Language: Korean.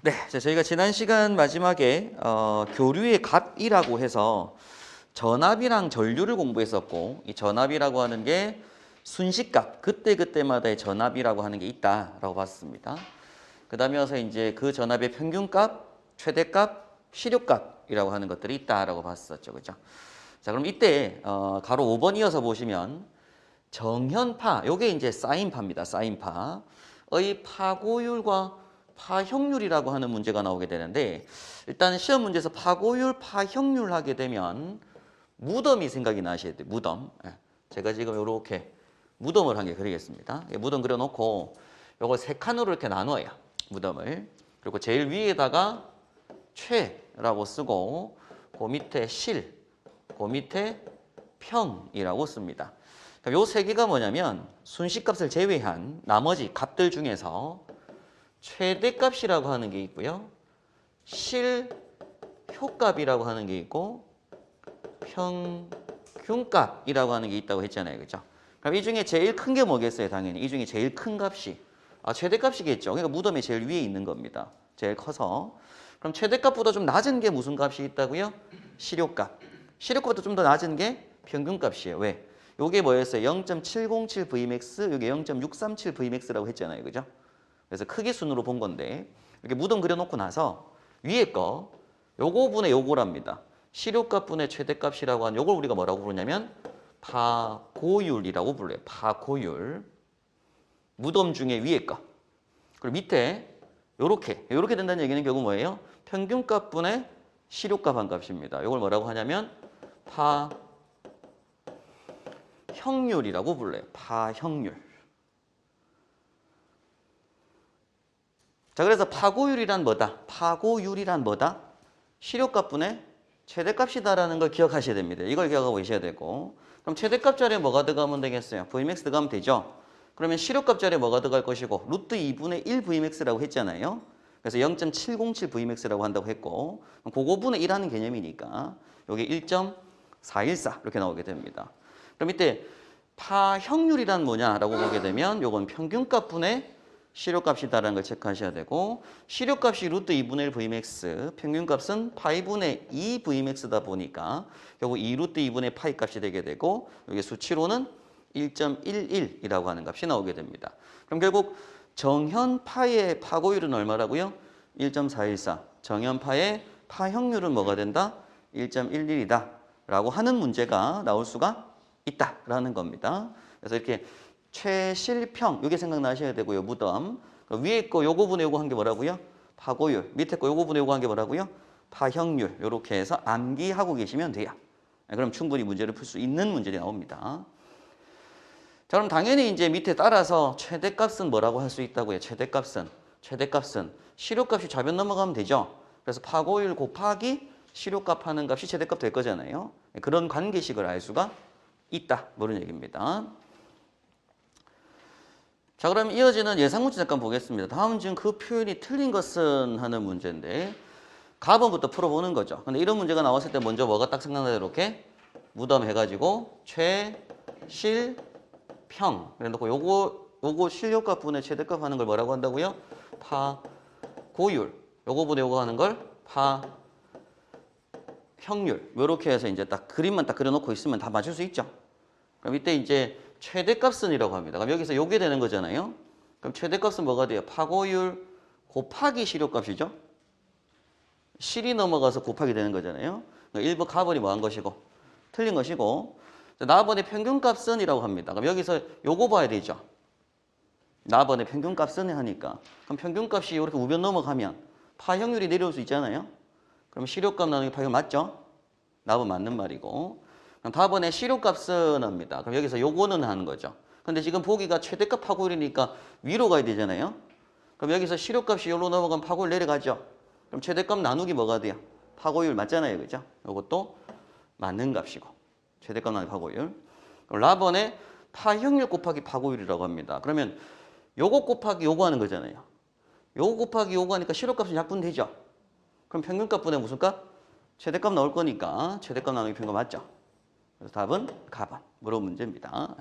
네, 저희가 지난 시간 마지막에 교류의 값이라고 해서 전압이랑 전류를 공부했었고, 이 전압이라고 하는 게 순식값, 그때그때마다의 전압이라고 하는 게 있다라고 봤습니다. 그 다음에 와서 이제 그 전압의 평균값, 최대값, 시료값이라고 하는 것들이 있다라고 봤었죠. 그죠? 자, 그럼 이때 가로 5번 이어서 보시면 정현파, 요게 이제 사인파입니다. 사인파의 파고율과 파형률이라고 하는 문제가 나오게 되는데, 일단 시험 문제에서 파고율, 파형률 하게 되면 무덤이 생각이 나셔야 돼요. 무덤. 제가 지금 이렇게 무덤을 한 개 그리겠습니다. 무덤 그려놓고 요걸 세 칸으로 이렇게 나눠요. 무덤을. 그리고 제일 위에다가 최라고 쓰고, 그 밑에 실, 그 밑에 평이라고 씁니다. 요 세 개가 뭐냐면 순식값을 제외한 나머지 값들 중에서 최대값이라고 하는 게 있고요. 실효값이라고 하는 게 있고 평균값이라고 하는 게 있다고 했잖아요. 그죠? 그럼 이 중에 제일 큰 게 뭐겠어요? 당연히 이 중에 제일 큰 값이 최대값이겠죠. 그러니까 무덤이 제일 위에 있는 겁니다. 제일 커서. 그럼 최대값보다 좀 낮은 게 무슨 값이 있다고요? 실효값. 실효값보다 좀 더 낮은 게 평균값이에요. 왜? 요게 뭐였어요? 0.707Vmax, 요게 0.637Vmax라고 했잖아요. 그죠? 그래서 크기 순으로 본 건데, 이렇게 무덤 그려놓고 나서 위에 거 요거 분의 요거랍니다. 실효값분의 최대값이라고 하는 요걸 우리가 뭐라고 부르냐면 파고율이라고 불러요. 파고율. 무덤 중에 위에 거. 그리고 밑에 요렇게 된다는 얘기는 결국 뭐예요? 평균값분의 실효값 한 값입니다. 요걸 뭐라고 하냐면 파형률이라고 불러요. 파형률. 자, 그래서 파고율이란 뭐다? 파고율이란 뭐다? 실효값분의 최대값이다라는 걸 기억하셔야 됩니다. 이걸 기억하고 계셔야 되고, 그럼 최대값 자리에 뭐가 들어가면 되겠어요? Vmax 들어가면 되죠? 그러면 실효값 자리에 뭐가 들어갈 것이고, 루트 2분의 1 Vmax라고 했잖아요. 그래서 0.707 Vmax라고 한다고 했고, 그거분의 1하는 개념이니까 여기 1.414 이렇게 나오게 됩니다. 그럼 이때 파형률이란 뭐냐라고 보게 되면 요건 평균값분의 실효값이다라는 걸 체크하셔야 되고, 실효값이 루트 2분의 1 Vmax, 평균값은 파이분의 2 Vmax다 보니까 결국 2 루트 2분의 파이 값이 되게 되고, 여기 수치로는 1.11이라고 하는 값이 나오게 됩니다. 그럼 결국 정현파의 파고율은 얼마라고요? 1.414. 정현파의 파형률은 뭐가 된다? 1.11이다 라고 하는 문제가 나올 수가 있다라는 겁니다. 그래서 이렇게 최실평, 이게 생각나셔야 되고요. 무덤. 위에 거 요거분의 요거 한 게 뭐라고요? 파고율. 밑에 거 요거분의 요거 한 게 뭐라고요? 파형률. 이렇게 해서 암기하고 계시면 돼요. 그럼 충분히 문제를 풀 수 있는 문제들이 나옵니다. 자, 그럼 당연히 이제 밑에 따라서 최대값은 뭐라고 할 수 있다고요? 최대값은 실효값이 좌변 넘어가면 되죠. 그래서 파고율 곱하기 실효값 하는 값이 최대값 될 거잖아요. 그런 관계식을 알 수가 있다. 그런 얘기입니다. 자, 그럼 이어지는 예상 문제 잠깐 보겠습니다. 다음 중 그 표현이 틀린 것은 하는 문제인데, 가번부터 풀어보는 거죠. 근데 이런 문제가 나왔을 때 먼저 뭐가 딱 생각나요? 이렇게 무덤 해가지고 최, 실, 평. 그래 놓고 요거 실효값 분의 최대값 하는 걸 뭐라고 한다고요? 파고율. 요거 분의 요거 하는 걸 파형률. 요렇게 해서 이제 딱 그림만 딱 그려놓고 있으면 다 맞출 수 있죠. 그럼 이때 이제 최대값은이라고 합니다. 그럼 여기서 요게 되는 거잖아요. 그럼 최대값은 뭐가 돼요? 파고율 곱하기 실효값이죠. 실이 넘어가서 곱하기 되는 거잖아요. 그러니까 1번 가번이 뭐 한 것이고 틀린 것이고, 나번의 평균값은이라고 합니다. 그럼 여기서 요거 봐야 되죠. 나번의 평균값은 하니까, 그럼 평균값이 이렇게 우변 넘어가면 파형률이 내려올 수 있잖아요. 그럼 실효값 나누기 파형률 맞죠? 나번 맞는 말이고. 그럼 다번에 실효값은 합니다. 그럼 여기서 요거는 하는 거죠. 근데 지금 보기가 최대값 파고율이니까 위로 가야 되잖아요. 그럼 여기서 실효값이 여기로 넘어가면 파고율 내려가죠. 그럼 최대값 나누기 뭐가 돼요? 파고율 맞잖아요. 그죠? 요것도 맞는 값이고. 최대값 나누기 파고율. 그럼 라번에 파형률 곱하기 파고율이라고 합니다. 그러면 요거 곱하기 요거 하는 거잖아요. 요거 곱하기 요거 하니까 실효값은 약분되죠. 그럼 평균값분의 무슨 값? 최대값 나올 거니까 최대값 나누기 평균 맞죠? 그래서 답은 가번. 물어본 문제입니다.